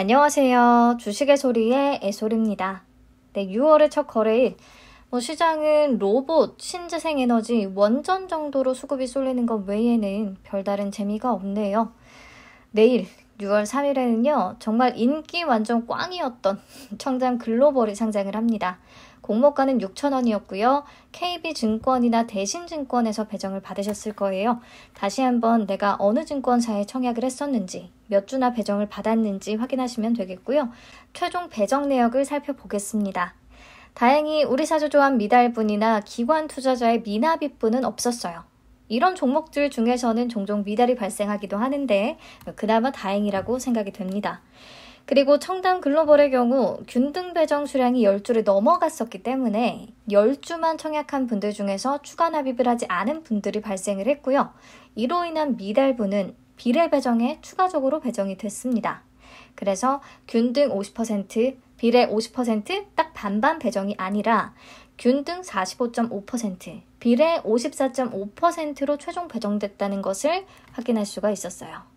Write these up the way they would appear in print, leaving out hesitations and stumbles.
안녕하세요. 주식의 소리의 애솔입니다. 네, 6월의 첫 거래일. 시장은 로봇, 신재생에너지, 원전 정도로 수급이 쏠리는 것 외에는 별다른 재미가 없네요. 내일 6월 3일에는요. 정말 인기 완전 꽝이었던 청담 글로벌이 상장을 합니다. 공모가는 6,000원이었고요. KB증권이나 대신증권에서 배정을 받으셨을 거예요. 다시 한번 내가 어느 증권사에 청약을 했었는지, 몇 주나 배정을 받았는지 확인하시면 되겠고요. 최종 배정 내역을 살펴보겠습니다. 다행히 우리 사주조합 미달분이나 기관 투자자의 미납입분은 없었어요. 이런 종목들 중에서는 종종 미달이 발생하기도 하는데 그나마 다행이라고 생각이 됩니다. 그리고 청담 글로벌의 경우 균등 배정 수량이 10주를 넘어갔었기 때문에 10주만 청약한 분들 중에서 추가 납입을 하지 않은 분들이 발생을 했고요. 이로 인한 미달분은 비례 배정에 추가적으로 배정이 됐습니다. 그래서 균등 50%, 비례 50%딱 반반 배정이 아니라 균등 45.5%, 비례 54.5%로 최종 배정됐다는 것을 확인할 수가 있었어요.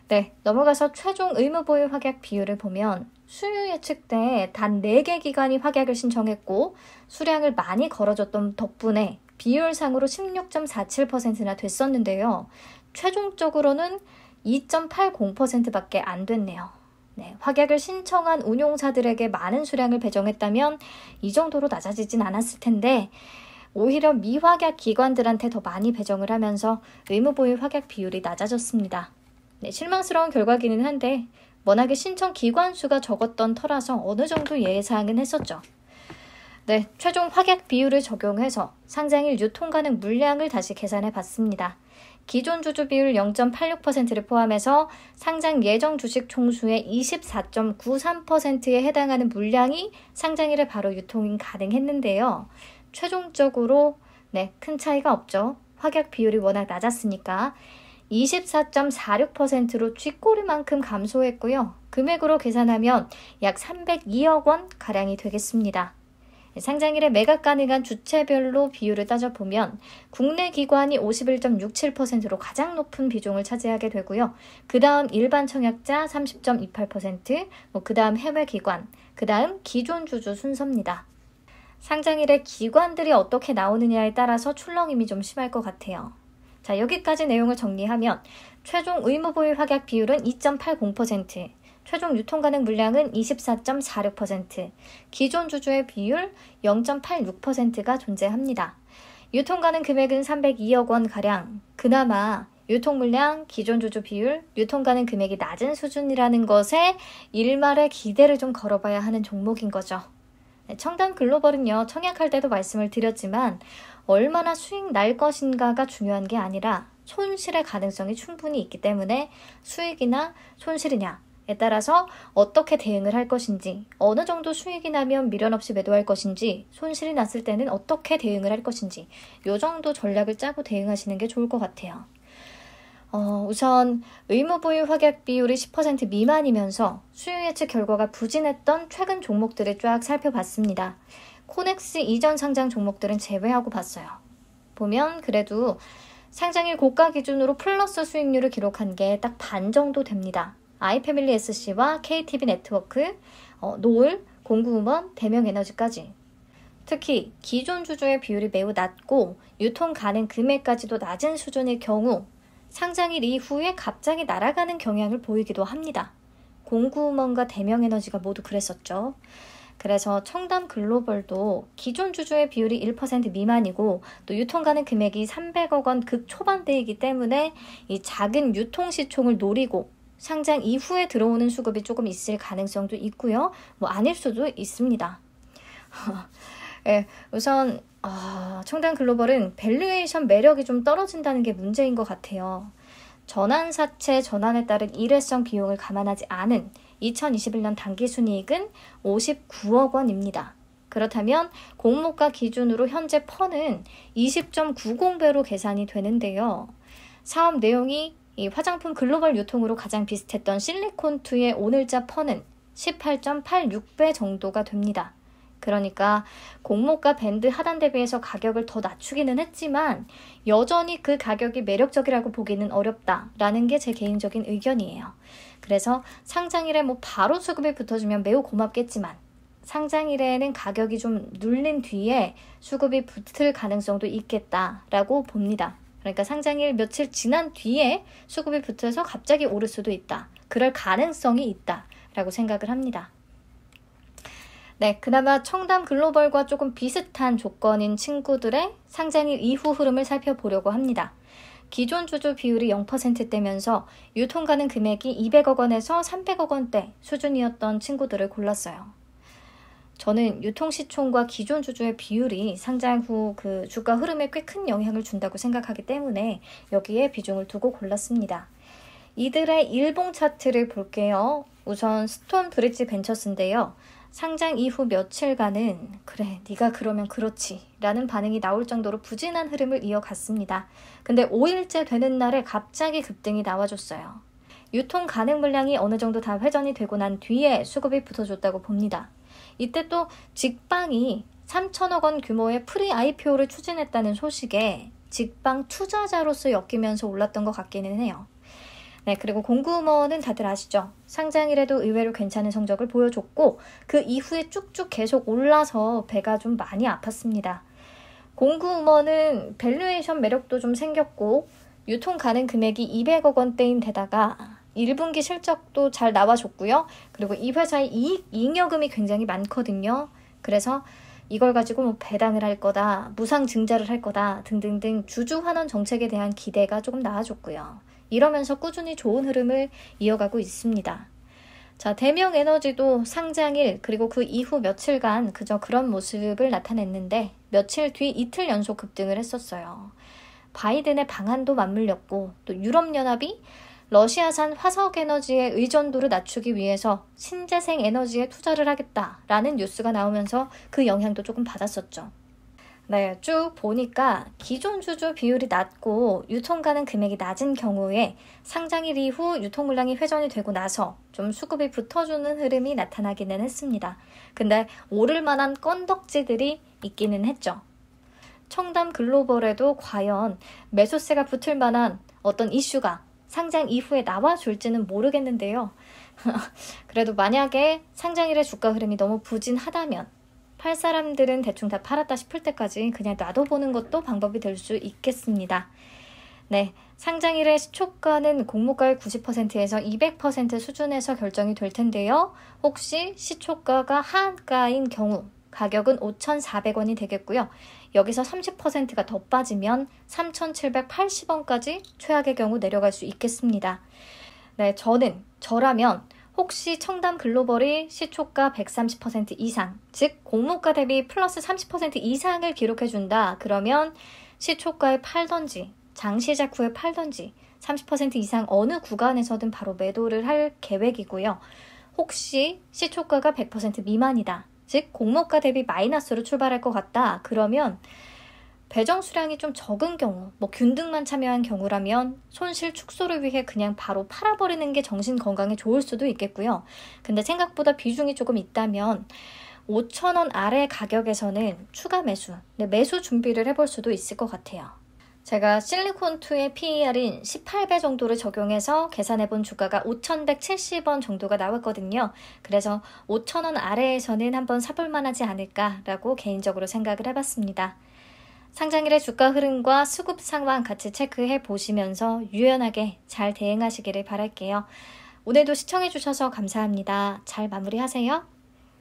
네, 넘어가서 최종 의무보유 확약 비율을 보면 수요 예측 때 단 4개 기관이 확약을 신청했고 수량을 많이 걸어줬던 덕분에 비율상으로 16.47%나 됐었는데요. 최종적으로는 2.80%밖에 안 됐네요. 네, 확약을 신청한 운용사들에게 많은 수량을 배정했다면 이 정도로 낮아지진 않았을 텐데 오히려 미확약 기관들한테 더 많이 배정을 하면서 의무보유 확약 비율이 낮아졌습니다. 네, 실망스러운 결과기는 한데 워낙에 신청 기관 수가 적었던 터라서 어느 정도 예상은 했었죠. 네, 최종 확약 비율을 적용해서 상장일 유통 가능 물량을 다시 계산해 봤습니다. 기존 주주 비율 0.86%를 포함해서 상장 예정 주식 총수의 24.93%에 해당하는 물량이 상장일에 바로 유통이 가능했는데요. 최종적으로 큰 차이가 없죠. 확약 비율이 워낙 낮았으니까 24.46%로 쥐꼬리만큼 감소했고요. 금액으로 계산하면 약 302억 원 가량이 되겠습니다. 상장일에 매각 가능한 주체별로 비율을 따져보면 국내 기관이 51.67%로 가장 높은 비중을 차지하게 되고요. 그 다음 일반 청약자 30.28%, 그 다음 해외 기관, 그 다음 기존 주주 순서입니다. 상장일에 기관들이 어떻게 나오느냐에 따라서 출렁임이 좀 심할 것 같아요. 자, 여기까지 내용을 정리하면 최종 의무보유 확약 비율은 2.80%, 최종 유통 가능 물량은 24.46%, 기존 주주의 비율 0.86%가 존재합니다. 유통 가능 금액은 302억 원 가량, 그나마 유통 물량, 기존 주주 비율, 유통 가능 금액이 낮은 수준이라는 것에 일말의 기대를 좀 걸어봐야 하는 종목인 거죠. 청담 글로벌은요, 청약할 때도 말씀을 드렸지만 얼마나 수익 날 것인가가 중요한 게 아니라 손실의 가능성이 충분히 있기 때문에 수익이나 손실이냐에 따라서 어떻게 대응을 할 것인지, 어느 정도 수익이 나면 미련 없이 매도할 것인지, 손실이 났을 때는 어떻게 대응을 할 것인지 이 정도 전략을 짜고 대응하시는 게 좋을 것 같아요. 우선 의무보유 확약 비율이 10% 미만이면서 수요 예측 결과가 부진했던 최근 종목들을 쫙 살펴봤습니다. 코넥스 이전 상장 종목들은 제외하고 봤어요. 보면 그래도 상장일 고가 기준으로 플러스 수익률을 기록한 게 딱 반 정도 됩니다. 아이패밀리 SC와 KTB 네트워크, 노을, 공구음원, 대명에너지까지. 특히 기존 주주의 비율이 매우 낮고 유통 가능 금액까지도 낮은 수준의 경우 상장일 이후에 갑자기 날아가는 경향을 보이기도 합니다. 공구음원과 대명에너지가 모두 그랬었죠. 그래서 청담 글로벌도 기존 주주의 비율이 1% 미만이고 또 유통 가능 금액이 300억 원 극초반대이기 때문에 이 작은 유통 시총을 노리고 상장 이후에 들어오는 수급이 조금 있을 가능성도 있고요. 아닐 수도 있습니다. 네, 우선 청담 글로벌은 밸류에이션 매력이 좀 떨어진다는 게 문제인 것 같아요. 전환사채 전환에 따른 일회성 비용을 감안하지 않은 2021년 당기순이익은 59억 원입니다. 그렇다면 공모가 기준으로 현재 펀은 20.90배로 계산이 되는데요. 사업 내용이 이 화장품 글로벌 유통으로 가장 비슷했던 실리콘2의 오늘자 펀은 18.86배 정도가 됩니다. 그러니까 공모가 밴드 하단 대비해서 가격을 더 낮추기는 했지만 여전히 그 가격이 매력적이라고 보기는 어렵다라는 게 제 개인적인 의견이에요. 그래서 상장일에 바로 수급이 붙어주면 매우 고맙겠지만 상장일에는 가격이 좀 눌린 뒤에 수급이 붙을 가능성도 있겠다라고 봅니다. 그러니까 상장일 며칠 지난 뒤에 수급이 붙어서 갑자기 오를 수도 있다. 그럴 가능성이 있다라고 생각을 합니다. 네, 그나마 청담 글로벌과 조금 비슷한 조건인 친구들의 상장일 이후 흐름을 살펴보려고 합니다. 기존 주주 비율이 0%대면서 유통 가능 금액이 200억 원에서 300억 원대 수준이었던 친구들을 골랐어요. 저는 유통시총과 기존 주주의 비율이 상장 후 그 주가 흐름에 꽤 큰 영향을 준다고 생각하기 때문에 여기에 비중을 두고 골랐습니다. 이들의 일봉 차트를 볼게요. 우선 스톤 브릿지 벤처스인데요. 상장 이후 며칠간은 그래 네가 그러면 그렇지 라는 반응이 나올 정도로 부진한 흐름을 이어갔습니다. 근데 5일째 되는 날에 갑자기 급등이 나와줬어요. 유통 가능 물량이 어느 정도 다 회전이 되고 난 뒤에 수급이 붙어줬다고 봅니다. 이때 또 직방이 3천억 원 규모의 프리 IPO를 추진했다는 소식에 직방 투자자로서 엮이면서 올랐던 것 같기는 해요. 네, 그리고 공구먼은 다들 아시죠? 상장일에도 의외로 괜찮은 성적을 보여줬고 그 이후에 쭉쭉 계속 올라서 배가 좀 많이 아팠습니다. 공구먼은 밸류에이션 매력도 좀 생겼고 유통 가능 금액이 200억 원대인 데다가 1분기 실적도 잘 나와줬고요. 그리고 이 회사의 잉여금이 굉장히 많거든요. 그래서 이걸 가지고 배당을 할 거다, 무상 증자를 할 거다 등등등 주주 환원 정책에 대한 기대가 조금 나와줬고요. 이러면서 꾸준히 좋은 흐름을 이어가고 있습니다. 자, 대명에너지도 상장일 그리고 그 이후 며칠간 그저 그런 모습을 나타냈는데 며칠 뒤 이틀 연속 급등을 했었어요. 바이든의 방한도 맞물렸고 또 유럽연합이 러시아산 화석에너지의 의존도를 낮추기 위해서 신재생 에너지에 투자를 하겠다라는 뉴스가 나오면서 그 영향도 조금 받았었죠. 네, 쭉 보니까 기존 주주 비율이 낮고 유통 가능 금액이 낮은 경우에 상장일 이후 유통 물량이 회전이 되고 나서 좀 수급이 붙어주는 흐름이 나타나기는 했습니다. 근데 오를 만한 건덕지들이 있기는 했죠. 청담 글로벌에도 과연 매수세가 붙을 만한 어떤 이슈가 상장 이후에 나와줄지는 모르겠는데요. 그래도 만약에 상장일의 주가 흐름이 너무 부진하다면 팔 사람들은 대충 다 팔았다 싶을 때까지 그냥 놔둬보는 것도 방법이 될 수 있겠습니다. 네, 상장일의 시초가는 공모가의 90%에서 200% 수준에서 결정이 될 텐데요. 혹시 시초가가 하한가인 경우 가격은 5,400원이 되겠고요. 여기서 30%가 더 빠지면 3,780원까지 최악의 경우 내려갈 수 있겠습니다. 네, 저라면 혹시 청담 글로벌이 시초가 130% 이상, 즉 공모가 대비 플러스 30% 이상을 기록해준다. 그러면 시초가에 팔던지 장시작 후에 팔던지 30% 이상 어느 구간에서든 바로 매도를 할 계획이고요. 혹시 시초가가 100% 미만이다. 즉 공모가 대비 마이너스로 출발할 것 같다. 그러면 배정 수량이 좀 적은 경우, 균등만 참여한 경우라면 손실 축소를 위해 그냥 바로 팔아버리는 게 정신 건강에 좋을 수도 있겠고요. 근데 생각보다 비중이 조금 있다면 5,000원 아래 가격에서는 추가 매수 준비를 해볼 수도 있을 것 같아요. 제가 실리콘2의 PER인 18배 정도를 적용해서 계산해본 주가가 5,170원 정도가 나왔거든요. 그래서 5,000원 아래에서는 한번 사볼 만하지 않을까라고 개인적으로 생각을 해봤습니다. 상장일의 주가 흐름과 수급 상황 같이 체크해 보시면서 유연하게 잘 대응하시기를 바랄게요. 오늘도 시청해 주셔서 감사합니다. 잘 마무리하세요.